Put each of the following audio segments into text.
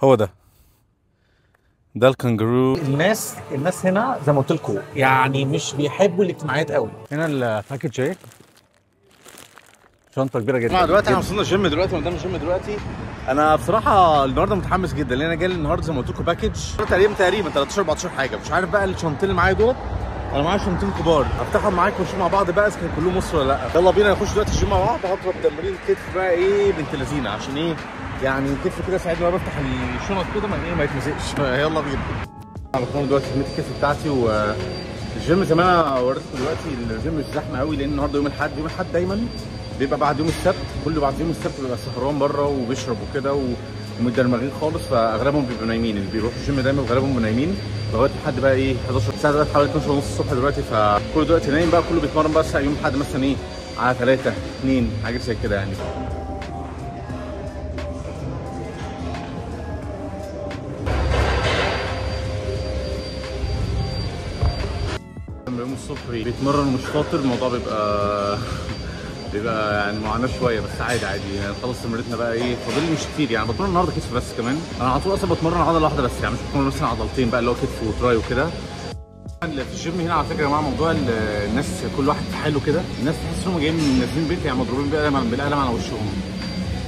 هو ده الكنجرو. الناس هنا زي ما قلت لكم يعني مش بيحبوا الاجتماعيات قوي. هنا الباكج ايه؟ شنطه كبيره جدا. دلوقتي احنا وصلنا الجيم دلوقتي، قدام الجيم دلوقتي. انا بصراحه النهارده متحمس جدا لان انا جاي النهارده زي ما قلت لكم باكج تقريبا 13 14 حاجه. مش عارف بقى الشنطتين اللي معايا دول، انا معايا شنطتين كبار هفتحهم معاكم ونشوف مع بعض بقى اذا كان كلهم مصر ولا لا. يلا بينا نخش دلوقتي الجيم مع بعض. هضرب تمرين كتف بقى ايه بنت لذينه، عشان ايه يعني الكتف كده ساعدني وانا بفتح الشنط كده ما يتمزقش. يلا بينا. انا بكون دلوقتي كميه الكتف بتاعتي والجيم زي ما انا وريتكم دلوقتي. الجيم مش زحمه قوي لان النهارده يوم الاحد. يوم الاحد دايما بيبقى بعد يوم السبت، كل بعد يوم السبت بيبقى سهران بره وبيشرب وكده ومتدرمغين خالص، فاغلبهم بيبقوا نايمين. اللي بيروحوا الجيم دايما اغلبهم بيبقوا نايمين لغايه لحد بقى ايه 11 الساعه دلوقتي حوالي 12 ونص الصبح دلوقتي، فكل دلوقتي نايم بقى، كله بيتمرن بقى الساعه يوم الاحد مثلا ايه على 3 2 حاجات زي كده يعني. يوم الصبح بيتمرن ومش فاطر، الموضوع بيبقى يعني معاناه شويه، بس عادي يعني خلاص تمرينتنا بقى ايه فاضل لي مش كتير يعني. بتمرن النهارده كتف بس، كمان انا على طول اصلا بتمرن عضله واحده بس يعني، مش بتمرن مثلا عضلتين بقى اللي هو كتف وتراي وكده. في الجيم هنا على فكره يا جماعه موضوع الناس كل واحد في حاله كده، الناس تحس انهم جايين نازلين بيت يعني مضروبين بالقلم على وشهم.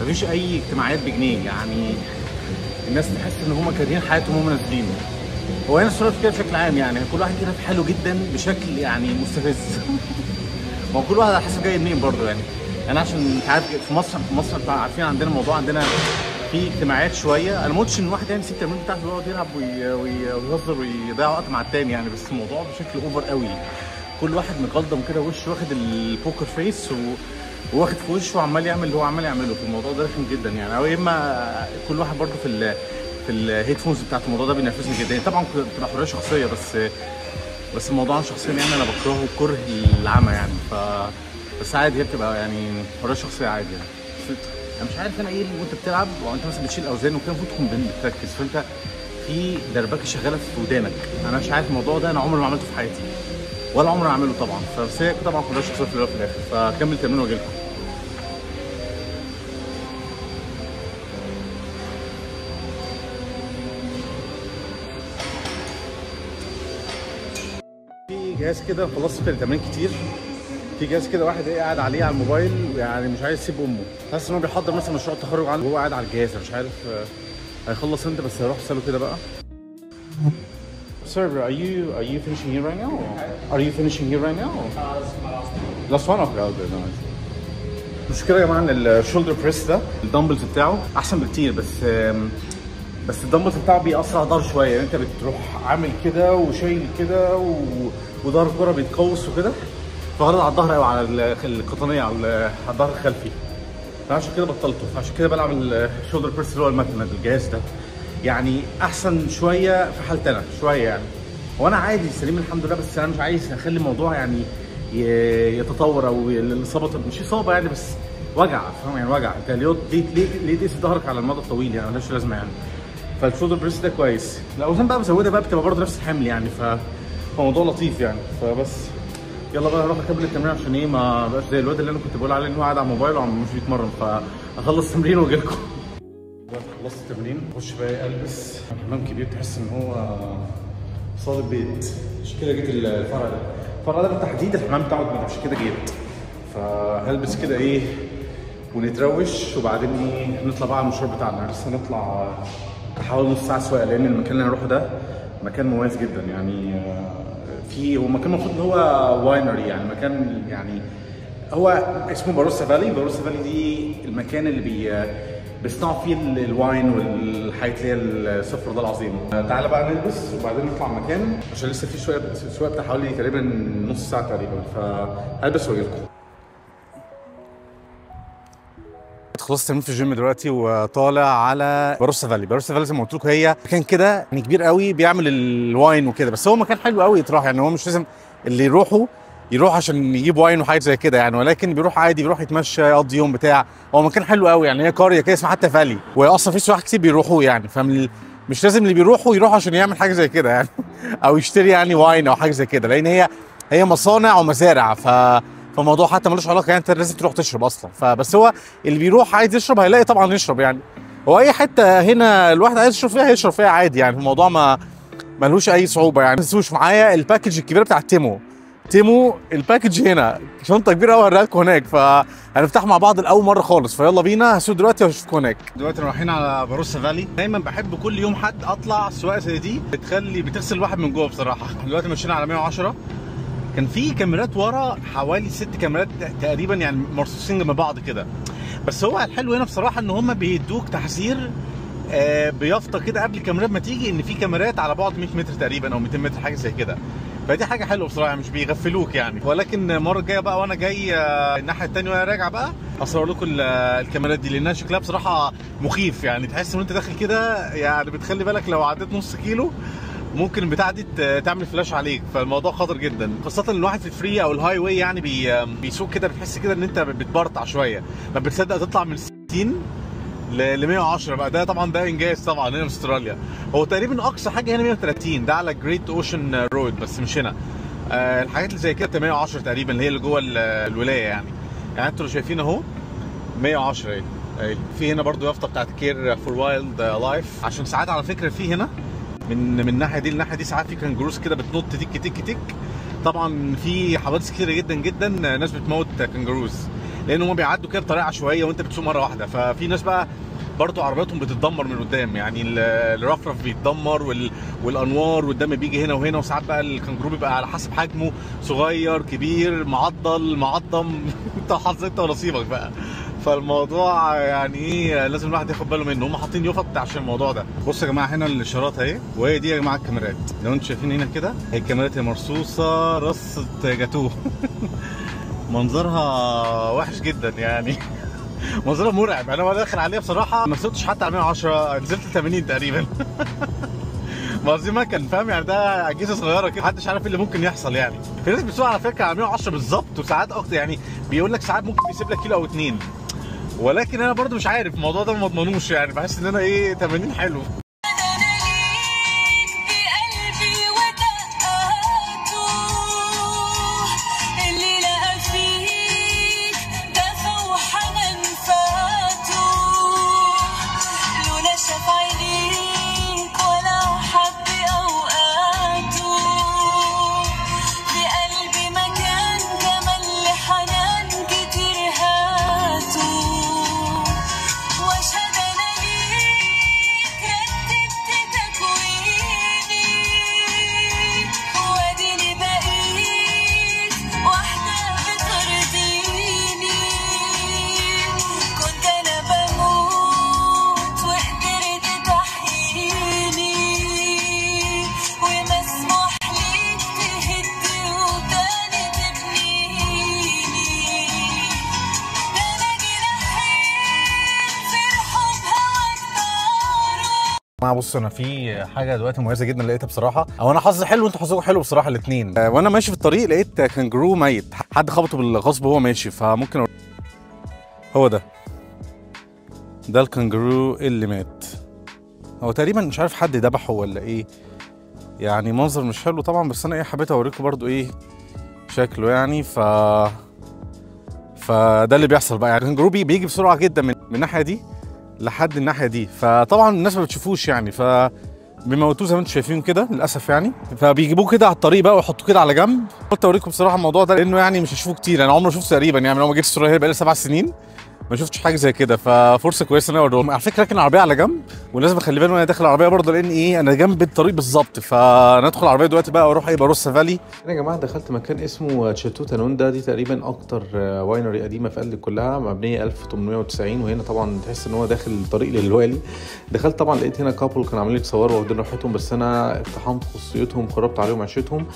مفيش اي اجتماعيات بجنيه يعني، الناس تحس ان هم كارهين حياتهم وهم نازلين. هو هنا الصوره كده بشكل عام يعني كل واحد كده في حاله جدا بشكل يعني مستفز. ما هو كل واحد على حسب جاي منين برضه يعني. انا عشان انت عارف في مصر عارفين عندنا الموضوع، عندنا في اجتماعات شويه. انا ما قلتش ان واحد يعني يسيب التمرين بتاعته ويقعد يلعب ويهزر ويضيع وقت مع التاني يعني، بس الموضوع بشكل اوفر قوي. كل واحد مقلدم كده وشه واخد البوكر فيس وواخد في وشه وعمال يعمل اللي هو عمال يعمله. في الموضوع ده رخم جدا يعني. او يا اما كل واحد برضه في الهيدفونز بتاعت الموضوع ده بينرفزني جدا يعني. طبعا بتبقى حريه شخصيه، بس الموضوع شخصيا يعني انا بكرهه كره العمى يعني. بس عادي، هي بتبقى يعني حريه شخصيه عادي يعني. انا مش عارف انا ايه وانت بتلعب وانت مثلا بتشيل اوزان وكده المفروض تكون بتركز، فانت في دربكه شغاله في ودانك. انا مش عارف الموضوع ده، انا عمري ما عملته في حياتي ولا عمري اعمله طبعا. بس هي طبعا حريه شخصيه في الاول وفي الاخر. فكمل تمرين واجي لكم. في جهاز كده خلصت في التمرين كتير. في جهاز كده واحد ايه قاعد عليه على الموبايل يعني مش عايز يسيب امه، حاسس ان هو بيحضر مثلا مشروع التخرج عنده وهو قاعد على الجهاز. مش عارف هيخلص امتى، بس هروح اساله كده بقى. Sir, are you finishing here right now? Are you finishing here right now? Last one. Okay, nice. المشكله يا جماعه ان الشولدر بريس ده الدمبلز بتاعه احسن بكتير، بس الدمبلز بتاعه بيأثر على ظهر شويه يعني. انت بتروح عامل كده وشايل كده وظهر الكوره بيتقوس وكده، فغلط على الظهر قوي، على القطنيه، على الظهر الخلفي. فعشان كده بطلته. فعشان كده بلعب الشولدر بريس اللي هو المكنه الجهاز ده يعني احسن شويه في حالتي انا شويه يعني. وانا عادي سليم الحمد لله، بس انا مش عايز اخلي الموضوع يعني يتطور او الاصابه مش اصابه يعني، بس وجع. فاهم يعني وجع. انت ليه تقيس ظهرك على المدى الطويل يعني ملهاش لازمه يعني. فالشولدر بريس ده كويس. الاوزان بقى بزودها بقى بتبقى برضه نفس الحمل يعني، فموضوع لطيف يعني. فبس يلا بقى نروح نكمل التمرين عشان ايه ما بقاش زي الواد اللي انا كنت بقول عليه ان هو قاعد على الموبايل ومش بيتمرن. فاخلص تمرين واجي لكم. خلصت التمرين اخش بقى البس. حمام كبير تحس ان هو صاله بيت. عشان كده جيت الفرع ده بالتحديد الحمام بتاعه كبير، عشان كده جيت. فهلبس كده ايه ونتروش وبعدين ايه نطلع بقى على المشوار بتاعنا. لسه نطلع حوالي نص ساعه سواقه، لان المكان اللي هنروحه ده مكان مميز جدا يعني. هو مكان المفروض ان هو واينري يعني، مكان يعني هو اسمه باروسا فالي. باروسا فالي دي المكان اللي بيصنعوا فيه الواين والحاجات اللي هي الصفر ده العظيم. تعالى بقى نلبس وبعدين نطلع مكان عشان لسه في شويه سواقه بتاع حوالي تقريبا نص ساعه تقريبا. فهلبس واجي لكم. خلصت تمرين في الجيم دلوقتي وطالع على باروسا فالي. باروسا فالي زي ما قلت لكم هي مكان كده يعني كبير قوي بيعمل الواين وكده، بس هو مكان حلو قوي يتراح يعني. هو مش لازم اللي يروح عشان يجيب واين وحاجات زي كده يعني، ولكن بيروح عادي، بيروح يتمشى يقضي يوم بتاع. هو مكان حلو قوي يعني. هي قريه كده اسمها حتى فالي، واصلا في سواح كتير بيروحوا يعني. مش لازم اللي يروح عشان يعمل حاجه زي كده يعني او يشتري يعني واين او حاجه زي كده، لان هي مصانع ومزارع. فالموضوع حتى ملوش علاقه يعني، انت لازم تروح تشرب اصلا. فبس هو اللي بيروح عايز يشرب هيلاقي طبعا يشرب يعني. هو اي حته هنا الواحد عايز يشرب فيها هيشرب فيها عادي يعني، الموضوع ما ملوش اي صعوبه يعني. ما تنسوش معايا الباكج الكبيره بتاعت تيمو الباكج هنا شنطه كبيره قوي هوريها لكم هناك، فهنفتح مع بعض لاول مره خالص، فيلا بينا هسوق دلوقتي واشوفكم هناك. دلوقتي رايحين على باروسا فالي. دايما بحب كل يوم حد اطلع سواقه زي دي، بتغسل الواحد من جوه بصراحه. دلوقتي ماشيين على 110. كان في كاميرات ورا حوالي 6 كاميرات تقريبا يعني مرصوصين جنب بعض كده. بس هو الحلو هنا بصراحه ان هم بيدوك تحذير بيافطه كده قبل الكاميرات ما تيجي ان في كاميرات على بعد 100 متر تقريبا او 200 متر حاجه زي كده. فدي حاجه حلوه بصراحه، مش بيغفلوك يعني. ولكن المره الجايه بقى وانا جاي الناحيه الثانيه وانا راجع بقى اصور لكم الكاميرات دي، لانها شكلها بصراحه مخيف يعني. تحس ان انت داخل كده يعني، بتخلي بالك لو عديت نص كيلو ممكن البتاعه دي تعمل فلاش عليك، فالموضوع خطر جدا. خاصه ان الواحد في الفري او الهاي واي يعني بيسوق كده، بتحس كده ان انت بتبرطع شويه، ما بتصدق تطلع من 60 ل 110 بقى. ده طبعا ده انجاز طبعا هنا في استراليا. هو تقريبا اقصى حاجه هنا 130، ده على جريت اوشن رود بس مش هنا. الحاجات اللي زي كده 110 تقريبا اللي هي اللي جوه الولايه يعني. يعني انتوا شايفين اهو 110 اهي. في هنا برضو يافطه بتاعت كير فور وايلد لايف، عشان ساعات على فكره في هنا من الناحيه دي للناحيه دي ساعات في كانجروز كده بتنط تك تك تك. طبعا في حوادث كتيره جدا جدا، ناس بتموت كانجروز لان هم بيعدوا كده بطريقه عشوائيه وانت بتسوق مره واحده. ففي ناس بقى برضو عربياتهم بتتدمر من قدام يعني، الرفرف بيتدمر والانوار والدم بيجي هنا وهنا. وساعات بقى الكانجرو بيبقى على حسب حجمه، صغير كبير معضل معضم انت حظ انت ونصيبك بقى. فالموضوع يعني ايه لازم الواحد ياخد باله منه. هم حاطين يفط عشان الموضوع ده. بصوا يا جماعه هنا الاشارات اهي، وهي دي يا جماعه الكاميرات. لو انتم شايفين هنا كده هي الكاميرات هي مرصوصه رصه جاتوه منظرها وحش جدا يعني منظرها مرعب. انا وانا داخل عليها بصراحه ما سوقتش حتى على 110، نزلت 80 تقريبا مقصدي ما كان فاهم يعني، ده اجهزه صغيره كده محدش عارف ايه اللي ممكن يحصل يعني. في ناس بتسوق على فكره على 110 بالظبط، وساعات اكتر يعني. بيقول لك ساعات ممكن يسيب لك كيلو او 2، ولكن انا برضو مش عارف الموضوع ده ما مضمنوش يعني. بحس ان انا ايه 80 حلو. بص انا في حاجه دلوقتي مميزه جدا لقيتها بصراحه، او انا حظي حلو وانتوا حظكم حلو بصراحه الاثنين. وانا ماشي في الطريق لقيت كانجرو ميت، حد خبطه بالغصب وهو ماشي. فممكن هو ده الكانجرو اللي مات. هو تقريبا مش عارف حد ذبحه ولا ايه يعني، منظر مش حلو طبعا. بس انا ايه حبيت اوريكم برضو ايه شكله يعني. فده اللي بيحصل بقى يعني. الكانجرو بيجي بسرعه جدا من الناحيه دي لحد الناحيه دي، فطبعا الناس ما بتشوفوش يعني، بيموتوه زي ما انتم شايفين كده للاسف يعني. فبيجيبوه كده على الطريق بقى ويحطوه كده على جنب. قلت اوريكم بصراحه الموضوع ده لانه يعني مش هشوفه كتير. انا عمري ما شفته تقريبا يعني، لو ما جيت استراليا بقالي 7 سنين ما شفتش حاجه زي كده. ففرصه كويسه ان انا اوريهم. على فكره راكن العربيه على جنب ولازم اخلي بالي وانا داخل العربيه برضه، لان ايه انا جنب الطريق بالظبط. فندخل العربيه دلوقتي بقى واروح باروسا فالي. هنا يا جماعه دخلت مكان اسمه تشاتو تانوندا. دي تقريبا اكتر واينري قديمه في ادليد كلها، مبنيه 1890. وهنا طبعا تحس ان هو داخل الطريق للوالي. دخلت طبعا لقيت هنا كابل كانوا عاملين يتصوروا واخدين راحتهم، بس انا اقتحمت خصوصيتهم، خربت عليهم عيشتهم.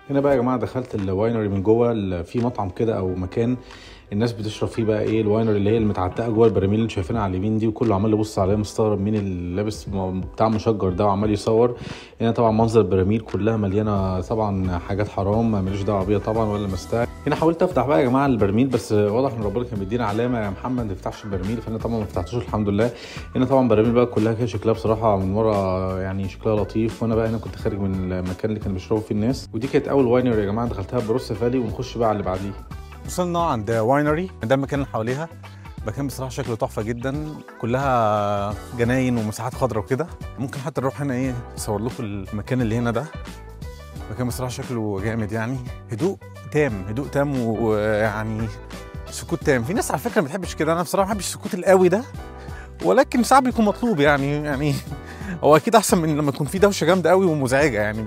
هنا بقى يا جماعه دخلت الواينري من جوه، في مطعم كده او مكان الناس بتشرب فيه بقى ايه الواينري اللي هي المتعتقه جوه البراميل اللي شايفينها على اليمين دي، وكله عمال يبص عليها مستغرب مين اللي لابس بتاع مشجر ده وعمال يصور. هنا طبعا منظر البراميل كلها مليانه طبعا حاجات حرام ماليش دعوه بيها طبعا ولا مستاهل. هنا حاولت افتح بقى يا جماعه البرميل، بس واضح ان ربنا كان مدينا علامه يا محمد ما تفتحش البرميل، فانا طبعا ما فتحتوش الحمد لله. هنا طبعا براميل بقى كلها كده شكلها بصراحه من ورا يعني شكلها لطيف، وانا بقى هنا كنت خارج من المكان اللي كانوا بيشربوا فيه الناس، ودي كانت اول واينري يا جماعه دخلتها بروسا فالي، ونخش بقى على اللي بعديه. وصلنا عند واينري، ده المكان اللي حواليها. مكان بصراحه شكله تحفه جدا، كلها جناين ومساحات خضراء وكده. ممكن حتى نروح هنا ايه اصور لكم المكان اللي هنا ده. مكان بصراحه شكله جامد يعني، هدوء تام هدوء تام ويعني سكوت تام. في ناس على فكره ما بتحبش كده، انا بصراحه ما بحبش السكوت القوي ده، ولكن ساعات بيكون مطلوب يعني هو اكيد احسن من لما يكون في دوشه جامده قوي ومزعجه يعني.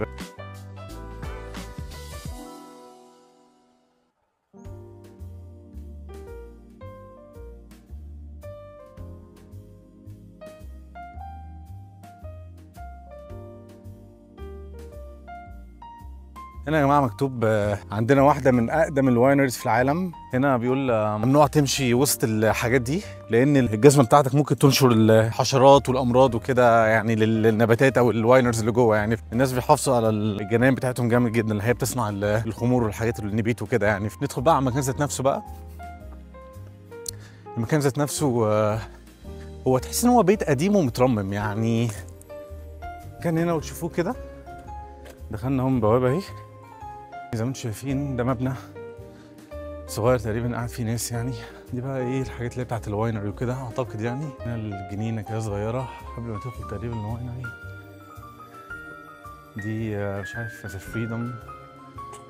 هنا يا جماعه مكتوب عندنا واحده من اقدم الواينرز في العالم. هنا بيقول ممنوع تمشي وسط الحاجات دي، لان الجزمه بتاعتك ممكن تنشر الحشرات والامراض وكده يعني للنباتات او الواينرز اللي جوه. يعني الناس بيحافظوا على الجناين بتاعتهم جامد جدا، اللي هي بتصنع الخمور والحاجات النبيت وكده يعني. ندخل بقى على المكان ذات نفسه بقى. المكان ذات نفسه هو تحس ان هو بيت قديم ومترمم يعني. كان هنا وتشوفوه كده، دخلنا اهو من بوابه اهي زي ما انتم شايفين. ده مبنى صغير تقريبا قاعد فيه ناس يعني. دي بقى ايه الحاجات اللي بتاعت الواينري وكده اعتقد يعني. هنا الجنينه كده صغيره قبل ما تدخل تقريبا الواينري. دي مش عارف ذا فريدوم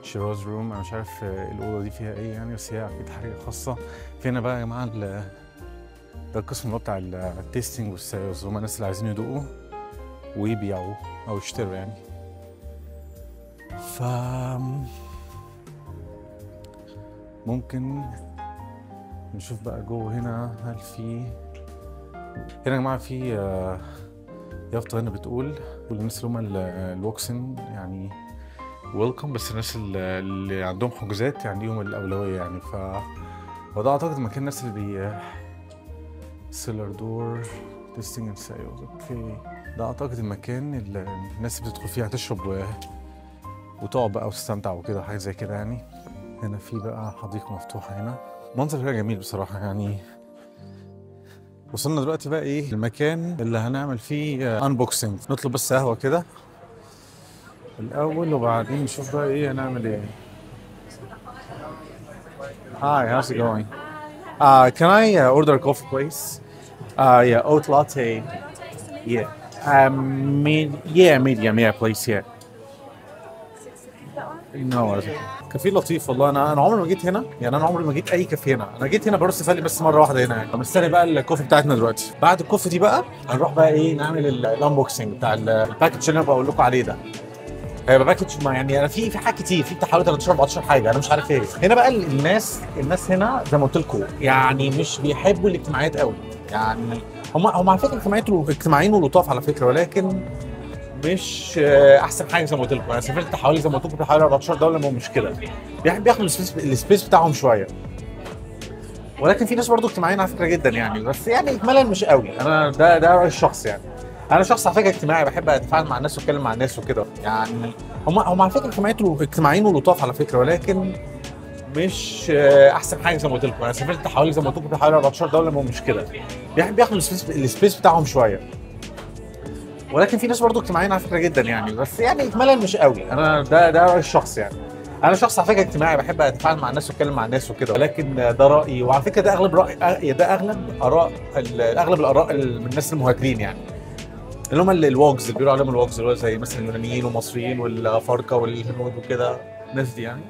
شيراز روم، انا مش عارف الاوضه دي فيها ايه يعني، بس هي اكيد حاجه خاصه. في هنا بقى يا جماعه ده القسم اللي هو بتاع التيستنج والسيلز، هم الناس اللي عايزين يدوقوا ويبيعوا او يشتروا يعني. ممكن نشوف بقى جوه هنا. هل في هنا يا جماعه في يافطه هنا بتقول والناس اللي هم الوكسن يعني ويلكم، بس الناس اللي عندهم حجوزات يعني ليهم الاولويه يعني. وده اعتقد مكان الناس اللي سيلر دور تيستنج اند سيلز. اوكي، ده اعتقد المكان اللي الناس بتدخل فيها تشرب وتقعد بقى وتستمتع وكده حاجه زي كده يعني. هنا في بقى حديقه مفتوحه هنا، منظر كده جميل بصراحه يعني. وصلنا دلوقتي بقى ايه المكان اللي هنعمل فيه انبوكسنج. نطلب بس قهوه كده الاول وبعدين نشوف بقى ايه هنعمل ايه. Hi, how's it going? Can I order a coffee please? Yeah, oat latte. Yeah. Medium, yeah, please, yeah. No, كافيه لطيف والله. انا عمري ما جيت هنا يعني، انا عمري ما جيت اي كافيه هنا. انا جيت هنا بروسا فالي بس مره واحده هنا يعني. مستني بقى الكوفي بتاعتنا دلوقتي. بعد الكوفي دي بقى هنروح بقى ايه نعمل الانبوكسنج بتاع الباكج اللي انا بقول لكم عليه ده. هيبقى باكج ما يعني انا في حاجات كتير، في بتاع حوالي 13 14 حاجه انا مش عارف ايه. هنا بقى الناس هنا زي ما قلت لكم يعني مش بيحبوا الاجتماعيات قوي يعني. هم على فكره اجتماعيين ولطاف على فكره، ولكن مش احسن حاجه زي ما قلت لكم. انا سافرت حوالي زي ما قلت لكم حوالي 14 دوله، ما هو مشكله بياخدوا السبيس بتاعهم شويه. ولكن في ناس برضه اجتماعيين على فكره جدا يعني، بس يعني اجمالا مش قوي. انا ده رايي الشخصي يعني. انا شخص على فكره اجتماعي، بحب اتفاعل مع الناس واتكلم مع الناس وكده يعني. هم على فكره اجتماعيين ولطاف على فكره، ولكن مش احسن حاجه زي ما قلت لكم. انا سافرت حوالي زي ما قلت لكم حوالي 14 دوله، ما هو مشكله بياخدوا السبيس بتاعهم شويه. ولكن في ناس برضه اجتماعيين على فكره جدا يعني، بس يعني اجمالا مش قوي. انا ده رايي الشخصي يعني. انا شخص على فكره اجتماعي، بحب اتفاعل مع الناس واتكلم مع الناس وكده، ولكن ده رايي. وعلى فكره ده اغلب الاراء من الناس المهاجرين يعني، اللي هم الواجز اللي بيقولوا عليهم الواجز، اللي هو زي مثلا اليونانيين والمصريين والافارقه والهنود وكده، الناس دي يعني.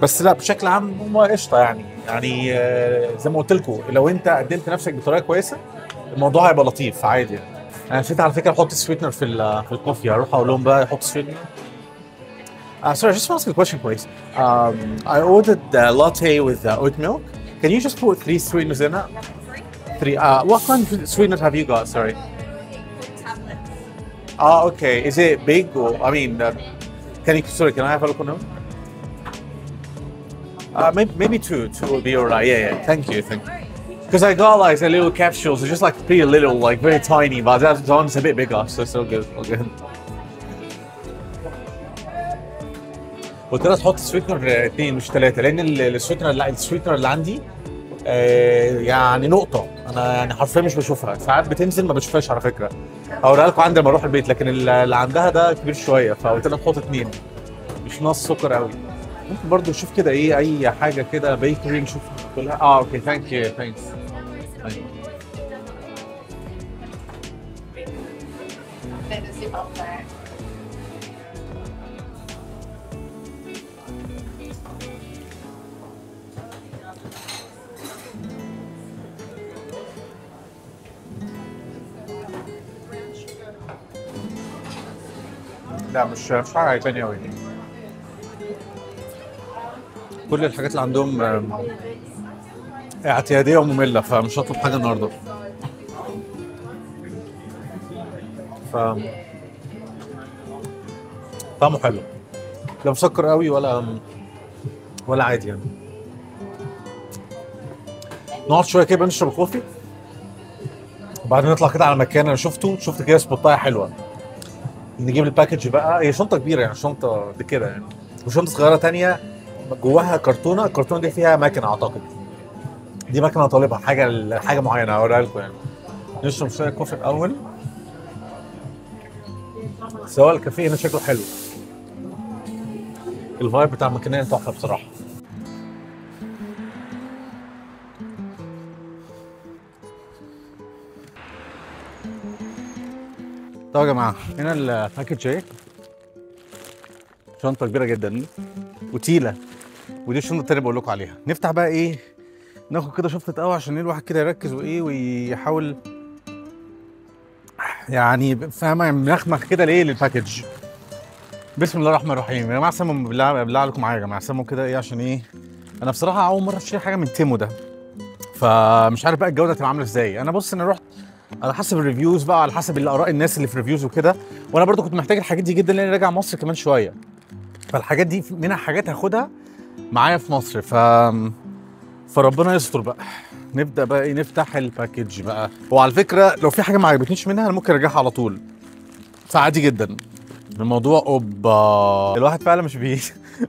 بس لا بشكل عام هم قشطه يعني زي ما قلت لكم لو انت قدمت نفسك بطريقه كويسه الموضوع هيبقى لطيف عادي يعني. انا نسيت على فكره احط سويتنر في الكوفي، هروح اقول لهم بقى يحطوا سويتنر. Sorry, I just want to ask you a question, please. I ordered the latte with oat milk. Can you just put 3 sweeteners in it? 3. What kind of sweeteners have you got? Sorry. Okay. Is it big or? I mean, Can I have a look on them? Maybe two will be alright. Yeah. Thank you. Because I got like the little capsules, they're just like pretty little, like very tiny, but that one's a bit bigger, so it's all good. قلت لها تحط سويتنر 2 مش 3 لان السويتنر اللي عندي يعني نقطة، أنا يعني حرفيا مش بشوفها، ساعات بتنزل ما بشوفهاش على فكرة. هوريها لكم عندي لما أروح البيت، لكن اللي عندها ده كبير شوية، فقلت لها تحط 2 مش ناقص سكر قوي. ممكن برضه نشوف كده إيه أي حاجة كده بيكري نشوف كلها. أوكي ثانكس. لا مش حاجة عجباني قوي. كل الحاجات اللي عندهم اعتيادية ومملة، فمش هطلب حاجة النهاردة. طعمه حلو، لا مسكر قوي ولا عادي يعني. نقعد شوية كده نشرب الكوفي وبعدين نطلع كده على مكان انا شفت كده سبوتاية حلوة. نجيب الباكج بقى، هي شنطه كبيره يعني، شنطه دي كده يعني، وشنطه صغيره تانية جواها كرتونه، الكرتونه دي فيها ماكينه اعتقد، دي ماكينه طالبها حاجه معينه هوريها لكم يعني. نشرب شويه كوفي الاول، سواء الكافيه هنا شكله حلو، الفايب بتاع المكان تحفه بصراحه. طب يا جماعه هنا الباكج اهي، شنطه كبيره جدا وتقيله، ودي الشنطه التانيه بقول لكم عليها. نفتح بقى ايه، ناخد كده شفطه قهوه عشان الواحد كده يركز وايه ويحاول يعني فاهمه يمخمخ كده ليه للباكج. بسم الله الرحمن الرحيم يا جماعه. سموا بالله عليكم معايا يا جماعه، سموا كده ايه عشان ايه. انا بصراحه اول مره اشتري حاجه من تيمو ده، فمش عارف بقى الجوده هتبقى عامله ازاي. انا بص انا رحت على حسب الريفيوز بقى، على حسب الاراء الناس اللي في ريفيوز وكده، وانا برضو كنت محتاج الحاجات دي جدا لان راجع مصر كمان شويه، فالحاجات دي منها حاجات هاخدها معايا في مصر، فربنا يستر بقى. نبدا بقى ايه، نفتح الباكج بقى. وعلى فكره لو في حاجه ما عجبتنيش منها انا ممكن ارجعها على طول، فعادي جدا الموضوع. اوبا الواحد فعلا مش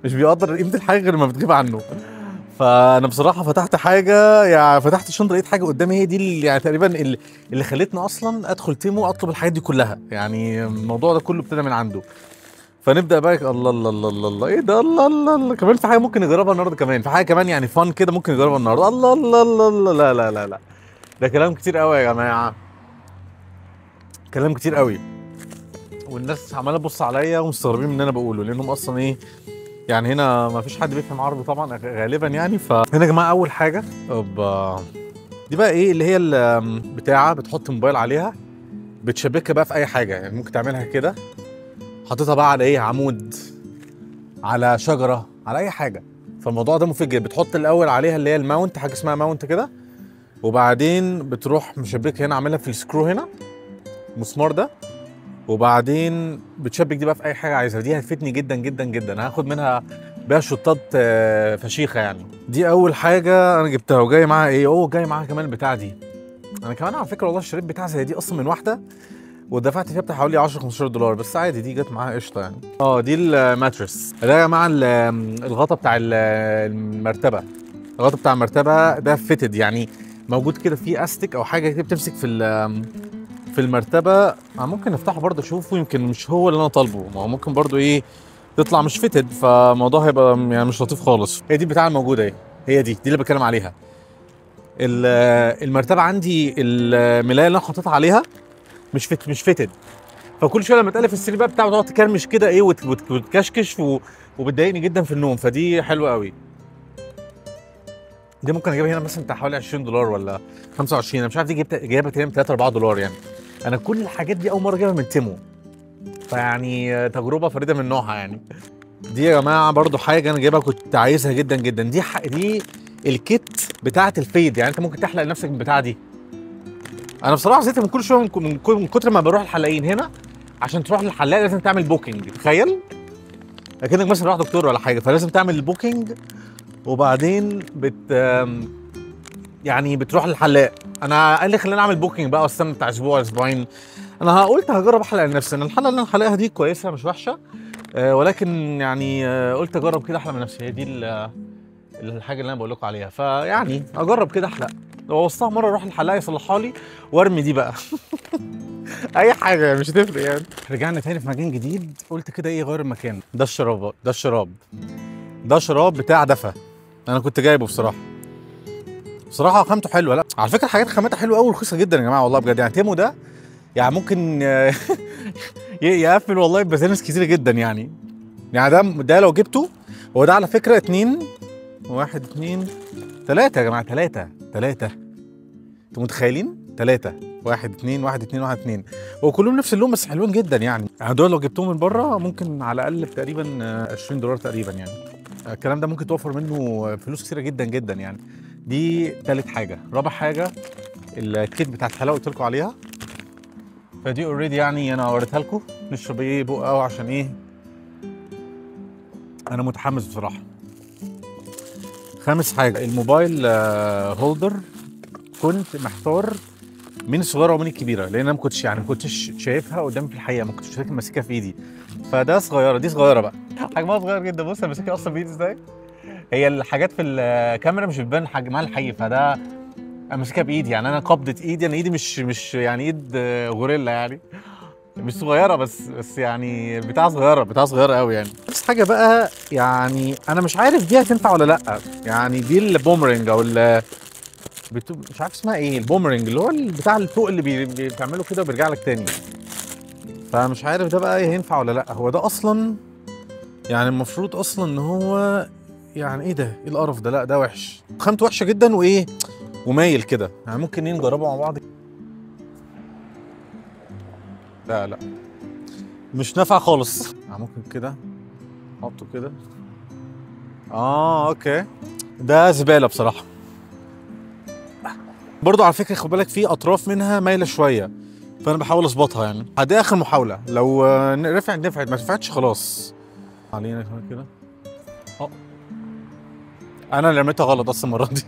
بيقدر قيمه الحاجه غير لما بتغيب عنه. فانا بصراحه فتحت حاجه يعني، فتحت الشنطه لقيت حاجه قدامي هي دي اللي يعني تقريبا اللي خلتني اصلا ادخل تيمو اطلب الحاجات دي كلها يعني. الموضوع ده كله ابتدى من عنده. فنبدا بقى. الله الله الله الله الله ايه ده، الله الله الله. كمان في حاجه ممكن نجربها النهارده، كمان في حاجه كمان يعني فن كده ممكن نجربها النهارده. الله الله الله الله. لا لا لا لا، ده كلام كتير قوي يا جماعه، كلام كتير قوي، والناس عماله تبص عليا ومستغربين من اللي انا بقوله، لانهم اصلا ايه يعني هنا ما فيش حد بيفهم عربي طبعا غالبا يعني. فهنا يا جماعه اول حاجه دي بقى ايه اللي هي البتاعه، بتحط موبايل عليها بتشبكها بقى في اي حاجه يعني، ممكن تعملها كده حاططها بقى على ايه، عمود، على شجره، على اي حاجه. فالموضوع ده مفيد جدا. بتحط الاول عليها اللي هي الماونت، حاجه اسمها ماونت كده، وبعدين بتروح مشبكها هنا، عاملها في السكرو هنا المسمار ده، وبعدين بتشبك دي بقى في اي حاجه عايزها. دي هتفيدني جدا جدا جدا، هاخد منها بيها شطات فشيخه يعني. دي اول حاجه انا جبتها، وجاي معاها ايه، جاي معاها كمان البتاع دي. انا كمان على فكره والله اشتريت بتاع زي دي اصلا من واحده، ودفعت فيها بتاع حوالي 10 15 دولار، بس عادي دي جت معاها قشطه يعني. دي الماترس ده يا جماعه، الغطا بتاع المرتبه. الغطا بتاع المرتبه ده فيتد يعني، موجود كده فيه استك او حاجه كده بتمسك في المرتبه. ممكن نفتحه برضه اشوفه، يمكن مش هو اللي انا طالبه، ما هو ممكن برضه ايه تطلع مش فيتد، فالموضوع هيبقى يعني مش لطيف خالص. هي دي البتاعه الموجوده اهي، هي دي اللي بتكلم عليها. المرتبه عندي الملايه اللي انا حاططها عليها مش فيتد، فكل شويه لما تقلب السرير بقى بتاعه تقعد تكرمش كده ايه وتكشكش وبتضايقني جدا في النوم، فدي حلوه قوي. دي ممكن اجيبها هنا مثلا بتاع حوالي 20 دولار ولا 25، انا مش عارف دي جايبها تقريبا 3 4 دولار يعني. انا كل الحاجات دي اول مره اجيبها من تيمو، فيعني تجربه فريده من نوعها يعني. دي يا جماعه برضو حاجه انا جايبها كنت عايزها جدا جدا. دي الكيت بتاعه الفيد يعني، انت ممكن تحلق لنفسك بالبتاعه دي. انا بصراحه زهقت من كل شويه من كتر ما بروح الحلاقين هنا، عشان تروح للحلاق لازم تعمل بوكينج. تخيل اكنك مثلا رايح دكتور ولا حاجه، فلازم تعمل البوكينج وبعدين يعني بتروح للحلاق. انا قال لي خلينا اعمل بوكينج بقى واستنى بتاع اسبوع اسبوعين. انا قلت هجرب احلق لنفسي، انا الحلقه اللي انا حلقها دي كويسه مش وحشه، ولكن يعني قلت اجرب كده احلق من نفسي، هي دي الحاجه اللي انا بقول لكم عليها. فيعني اجرب كده احلق، لو وصلتها مره اروح للحلاق يصلحها لي وارمي دي بقى اي حاجه مش هتفرق يعني. رجعنا تاني في مكان جديد، قلت كده ايه غير المكان. ده الشراب بتاع دفا، انا كنت جايبه بصراحه خامته حلوه. لا على فكره حاجات خامتها حلوه قوي ورخيصه جدا يا جماعه والله بجد. يعني تيمو ده يعني ممكن يقفل والله ببزنس كتير جدا يعني. يعني ده لو جبته، هو ده على فكره 2 1 2 3 يا جماعه، 3 انتوا متخيلين؟ 3 1 2 1 2 1 2 وكلهم نفس اللون بس حلوين جدا يعني. دول لو جبتهم من بره ممكن على الاقل تقريبا $20 تقريبا يعني. الكلام ده ممكن توفر منه فلوس كتيره جدا جدا يعني. دي تالت حاجه. رابع حاجه الكيت بتاعت الحلاوه قلت لكم عليها، فدي اوريدي يعني انا وريتها لكم. نشرب ايه بقى قوي عشان ايه، انا متحمس بصراحه. خامس حاجه الموبايل هولدر، كنت محتار من الصغيره ومن الكبيره لان انا ما كنتش شايفها قدامي في الحقيقه، ما كنتش فاكر ماسكها في ايدي. فده صغيره، دي صغيره بقى، حجمها صغير جدا. بص انا ماسكها اصلا بايدي ازاي، هي الحاجات في الكاميرا مش بتبان حجمها الحقيقي، فده انا ماسكها بايدي يعني. انا قبضه ايدي، انا ايدي مش يعني ايد غوريلا يعني، مش صغيره بس يعني بتاع صغيره قوي يعني. بس حاجه بقى يعني انا مش عارف دي هتنفع ولا لا يعني. دي البومرنج او مش عارف اسمها ايه، البومرنج اللي هو بتاع الفوق اللي بتعمله كده وبيرجع لك تاني. فمش عارف ده بقى هينفع ولا لا. هو ده اصلا يعني المفروض اصلا ان هو يعني ايه ده، ايه القرف ده، لا ده وحش، خامته وحشه جدا وايه ومايل كده يعني. ممكن نجربه مع بعض. لا مش نافع خالص. ممكن كده احطه كده. اوكي ده زباله بصراحه. برضو على فكره خد بالك في اطراف منها مايله شويه، فانا بحاول اظبطها يعني. دي اخر محاوله، لو نفعت ما نفعتش خلاص. علينا كده. انا اللي رميتها غلط اصلا المره دي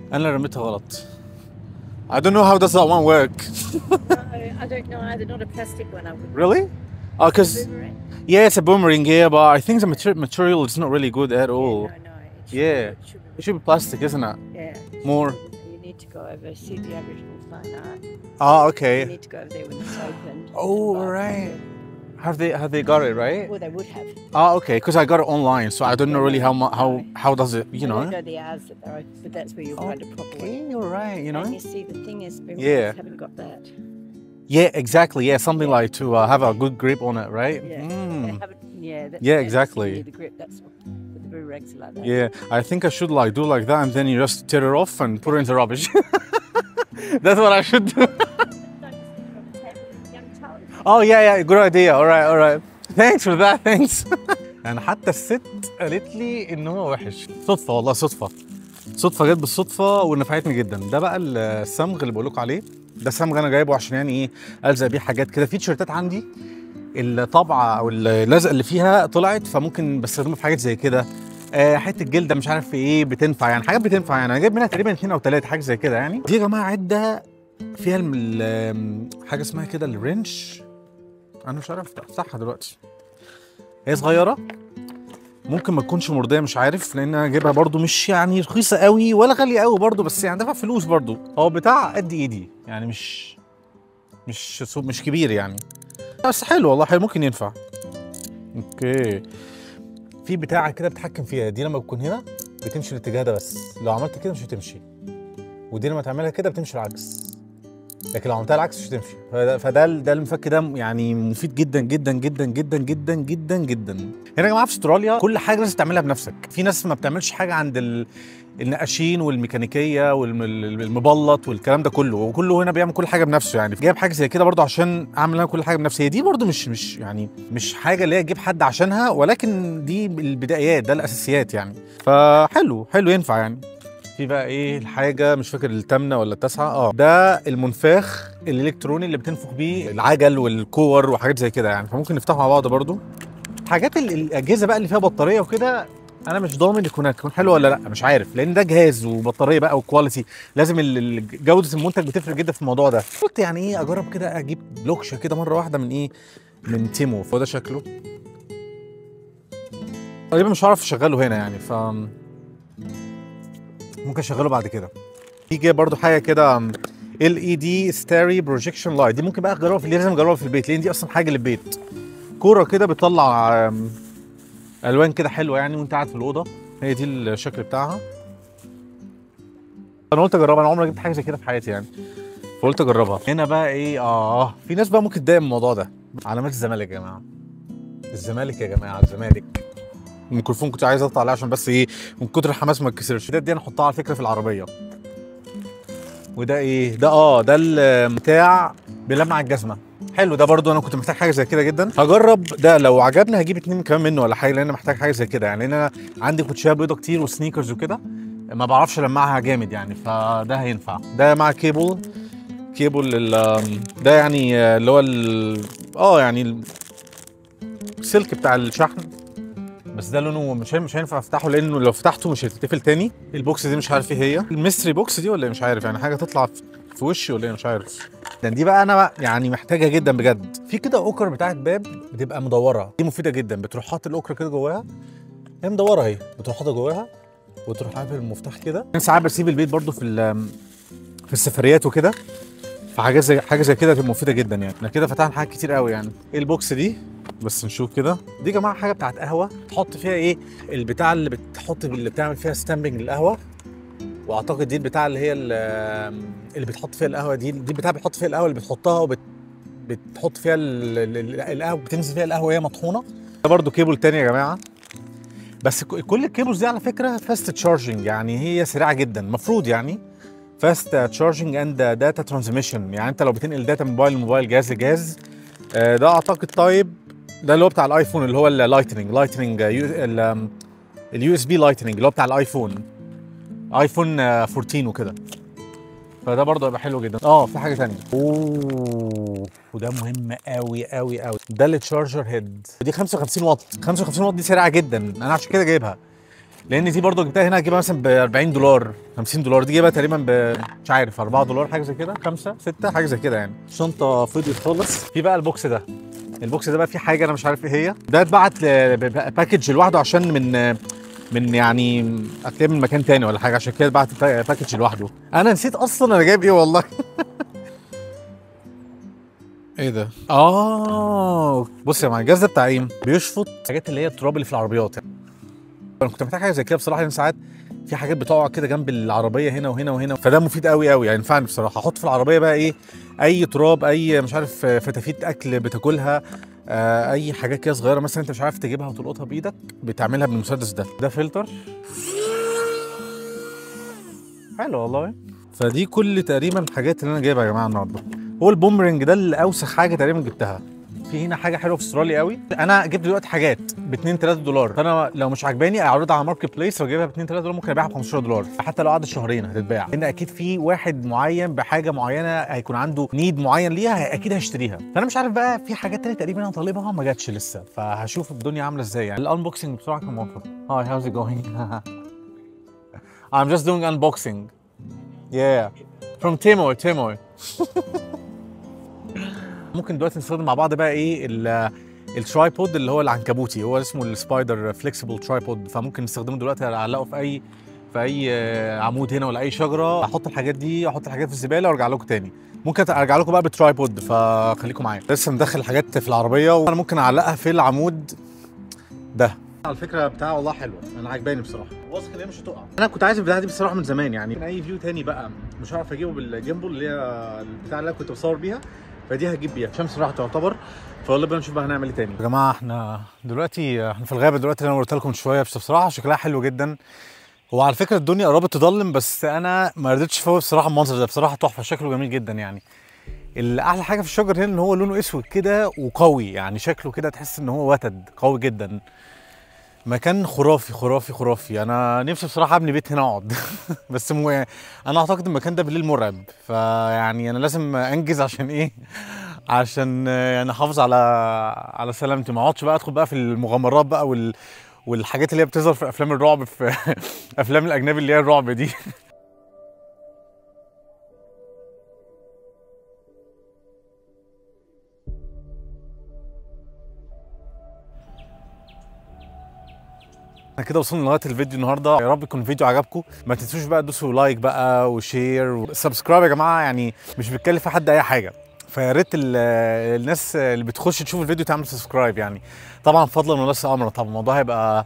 انا اللي رميتها غلط. I don't know how does that one work. I don't know either. Not a plastic one. I would. Really? Oh, because yeah, it's a boomerang. Yeah, but I think the material is not really good at all. Yeah, no. It should be plastic, isn't it? Yeah. More. You need to go over, see the Aboriginal fine art. Oh, okay. You need to go over there when it's open. Oh, right. Have they got it right? Well, they would have. Oh, okay. Because I got it online, so I don't know really how does it, you know? I don't know the hours that they're open, but that's where you'll find a proper one. Okay, you're right. You know. And you see, the thing is, Yeah. haven't got that. Yeah, exactly. Yeah, something like to have a good grip on it, right? Yeah. They haven't. Yeah. Yeah, exactly. The grip. That's what the boomerangs are like that. Yeah, I think I should do like that, and then you just tear it off and put it in the rubbish. That's what I should do. Oh yeah, good idea. All right. Thanks for that. Thanks. يعني حتى الست قالت لي ان هو وحش. صدفه والله، صدفه جت بالصدفه ونفعتني جدا. ده بقى الصمغ اللي بقول لكم عليه. ده صمغ انا جايبه عشان يعني ايه الزق بيه حاجات كده. في تيشيرتات عندي الطبعه او اللزقه اللي فيها طلعت، فممكن بستخدمها في حاجات زي كده. حته جلده مش عارف في ايه بتنفع يعني، حاجات بتنفع يعني. انا جايب منها تقريبا 2 أو 3 حاجه زي كده يعني. دي يا جماعه عده فيها حاجه اسمها كده الرنش، انا مش عارف افتحها دلوقتي. هي صغيره ممكن ما تكونش مرضيه، مش عارف، لان انا جايبها برضو مش يعني رخيصه قوي ولا غاليه قوي برضو، بس يعني دافع فلوس برضو. هو بتاع قد ايدي يعني، مش كبير يعني، بس حلو والله، حلو ممكن ينفع. اوكي في بتاعه كده بتحكم فيها، دي لما بتكون هنا بتمشي الاتجاه ده بس، لو عملت كده مش هتمشي، ودي لما تعملها كده بتمشي العكس، لكن لو عملتها العكس مش هتمشي. فده المفك ده يعني مفيد جدا جدا جدا جدا جدا جدا جدا. هنا يا جماعه في استراليا كل حاجه لازم تعملها بنفسك. في ناس ما بتعملش حاجه عند النقاشين والميكانيكيه والمبلط والكلام ده كله، وكله هنا بيعمل كل حاجه بنفسه يعني. جايب حاجه زي كده برضو عشان اعمل انا كل حاجه بنفسي. هي دي برضو مش يعني مش حاجه اللي هي تجيب حد عشانها، ولكن دي البدايات، ده الاساسيات يعني. فحلو ينفع يعني. في بقى ايه الحاجه مش فاكر الثامنه ولا التاسعه، ده المنفاخ الالكتروني اللي بتنفخ بيه العجل والكور وحاجات زي كده يعني، فممكن نفتحه مع بعض برضو. حاجات الاجهزه بقى اللي فيها بطاريه وكده انا مش ضامن يكون حلو ولا لا، مش عارف، لان ده جهاز وبطاريه بقى وكواليتي، لازم جوده المنتج بتفرق جدا في الموضوع ده. قلت يعني ايه اجرب كده اجيب لوكشه كده مره واحده من ايه، من تيمو. فده شكله تقريبا مش هعرف اشغله هنا يعني، ف ممكن اشغله بعد كده. في جاي برضو حاجه كده LED ستاري بروجيكشن لايت، دي ممكن بقى اجربها في لازم اجربها في البيت، لان دي اصلا حاجه للبيت. كوره كده بتطلع الوان كده حلوه يعني وانت قاعد في الاوضه، هي دي الشكل بتاعها. انا قلت اجربها، انا عمري ما جبت حاجه زي كده في حياتي يعني، فقلت اجربها. هنا بقى ايه، في ناس بقى ممكن تضايق من الموضوع ده. علامات الزمالك يا جماعه، الزمالك يا جماعه، الزمالك. الميكروفون كنت عايز اقطع عليه عشان بس ايه من كتر الحماس ما اتكسرش. دي انا احطها على فكره في العربيه. وده ايه ده بتاع بيلمع الجزمه، حلو ده برضو، انا كنت محتاج حاجه زي كده جدا. هجرب ده، لو عجبني هجيب 2 كمان منه ولا حاجه، لان انا محتاج حاجه زي كده يعني، لان انا عندي كوتشيه بيضه كتير وسنيكرز وكده ما بعرفش المعها جامد يعني، فده هينفع. ده مع كيبل ده يعني اللي هو يعني السلك بتاع الشحن، بس ده لونه مش هينفع افتحه، لانه لو فتحته مش هيتقفل تاني. البوكس دي مش عارف ايه هي، الميستري بوكس دي ولا ايه مش عارف يعني، حاجه تطلع في وشي ولا ايه مش عارف. دي بقى انا يعني محتاجه جدا بجد. في كده اوكر بتاعت باب بتبقى مدوره، دي مفيده جدا، بتروح حاطط الاوكر كده جواها، هي مدوره اهي، بتروح حاططها جواها وتروح قافل المفتاح كده. انا ساعات بسيب البيت برضو في السفريات وكده، فحاجه زي كده تبقى مفيده جدا يعني. احنا كده فتحنا حاجات كتير قوي يعني. ايه البوكس دي بس نشوف كده. دي يا جماعه حاجه بتاعت قهوه، تحط فيها ايه البتاع اللي اللي بتعمل فيها ستامبنج للقهوه، واعتقد دي البتاع اللي هي اللي بتحط فيها القهوه، دي البتاع بتحط فيها القهوه اللي بتحطها بتحط فيها القهوه، بتنزل فيها القهوه وهي مطحونه. ده برضو كيبل تاني يا جماعه، بس كل الكيبلز دي على فكره فاست تشارجنج يعني، هي سريعه جدا المفروض يعني. فاست تشارجنج اند داتا ترانسميشن، يعني انت لو بتنقل داتا من موبايل جهاز لجهاز. ده اعتقد طيب ده اللي هو بتاع الايفون، اللي هو اللايتنينج اليو اس بي لايتنينج اللي هو بتاع الايفون 14 وكده. فده برضه هيبقى حلو جدا. في حاجه ثانيه، وده مهم قوي قوي قوي، ده التشارجر هيد. دي 55 واط. 55 واط دي سريعه جدا، انا عشان كده جايبها، لان دي برضه جبتها هنا هجيبها مثلا ب 40 دولار 50 دولار، دي جايبها تقريبا مش عارف 4 دولار حاجه زي كده، 5 6 حاجه زي كده يعني. الشنطه فضيت خالص. في بقى البوكس ده بقى فيه حاجه انا مش عارف ايه هي. ده اتبعت باكج لوحده عشان من يعني هتلاقيه من مكان تاني ولا حاجه، عشان كده بعت باكج لوحده. انا نسيت اصلا انا جايب ايه والله. ايه ده؟ بص يا معلم، الجهاز ده بتاع ايه؟ بيشفط الحاجات اللي هي التراب اللي في العربيات يعني. انا كنت محتاج حاجه زي كده بصراحه، لان ساعات في حاجات بتقع كده جنب العربيه هنا وهنا وهنا، فده مفيد قوي قوي يعني، ينفعني بصراحه. احط في العربيه بقى ايه، اي تراب، اي مش عارف فتافيت اكل بتاكلها، اي حاجات كده صغيره مثلا انت مش عارف تجيبها وتلقطها بايدك، بتعملها بالمسدس ده. ده فلتر حلو والله. فدي كل تقريبا الحاجات اللي انا جايبها يا جماعه النهارده. هو البومرنج ده اللي اوسخ حاجه تقريبا جبتها. في هنا حاجه حلوه في استراليا قوي، انا جبت دلوقتي حاجات ب 2 3 دولار، فانا لو مش عجباني اعرضها على ماركت بليس، لو جايبها ب 2 3 دولار ممكن ابيعها ب 15 دولار، حتى لو قعدت شهرين هتتباع، لان اكيد في واحد معين بحاجه معينه هيكون عنده نيد معين ليها، اكيد هيشتريها. فانا مش عارف بقى، في حاجات تانية تقريبا انا طالبها ما جاتش لسه، فهشوف الدنيا عامله ازاي يعني. الانبوكسنج بسرعه كان موفر. هاي هاوز ات جوينج؟ I'm just doing unboxing. Yeah. From Timor. ممكن دلوقتي نستخدم مع بعض بقى ايه الترايبود اللي هو العنكبوتي، هو اسمه السبايدر فليكسبل ترايبود، فممكن نستخدمه دلوقتي اعلقه في اي عمود هنا ولا اي شجره، احط الحاجات في الزباله وارجع لكم تاني. ممكن ارجع لكم بقى بترايبود، فخليكم معايا. لسه مدخل الحاجات في العربيه، وانا ممكن اعلقها في العمود ده. على الفكره بتاعه والله حلوه، انا عجباني بصراحه، واثق ان هي مش هتقع. انا كنت عايز البتاعه دي بصراحه من زمان يعني، اي فيو تاني بقى مش هعرف اجيبه بالجيمبل اللي هي البتاع اللي انا كنت بصور بيها، فدي هجيب بيها. الشمس راحت تعتبر، فيلا بينا نشوف بقى هنعمل ايه تاني. يا جماعه احنا دلوقتي في الغابه دلوقتي، اللي انا قلت لكم من شويه، بس بصراحه شكلها حلو جدا. هو على فكره الدنيا قربت تضلم، بس انا ما رضيتش افوت بصراحه. المنظر ده بصراحه تحفه، شكله جميل جدا يعني. الاحلى حاجه في الشجر هنا ان هو لونه اسود كده وقوي يعني، شكله كده تحس ان هو وتد قوي جدا. مكان خرافي خرافي خرافي. انا نفسي بصراحه ابني بيت هنا اقعد بس انا اعتقد المكان ده بالليل مرعب، فيعني انا لازم انجز عشان ايه، عشان يعني احافظ على سلامتي، ما اقعدش بقى ادخل بقى في المغامرات بقى والحاجات اللي هي بتظهر في افلام الرعب، في افلام الاجنبي اللي هي الرعب دي. احنا كده وصلنا لغايه الفيديو النهارده، يا رب يكون الفيديو عجبكم. ما تنسوش بقى تدوسوا لايك بقى وشير وسبسكرايب يا جماعه، يعني مش بتكلف حد اي حاجه، فيا ريت الناس اللي بتخش تشوف الفيديو تعمل سبسكرايب يعني، طبعا فضلا وليس امرا. طبعا الموضوع هيبقى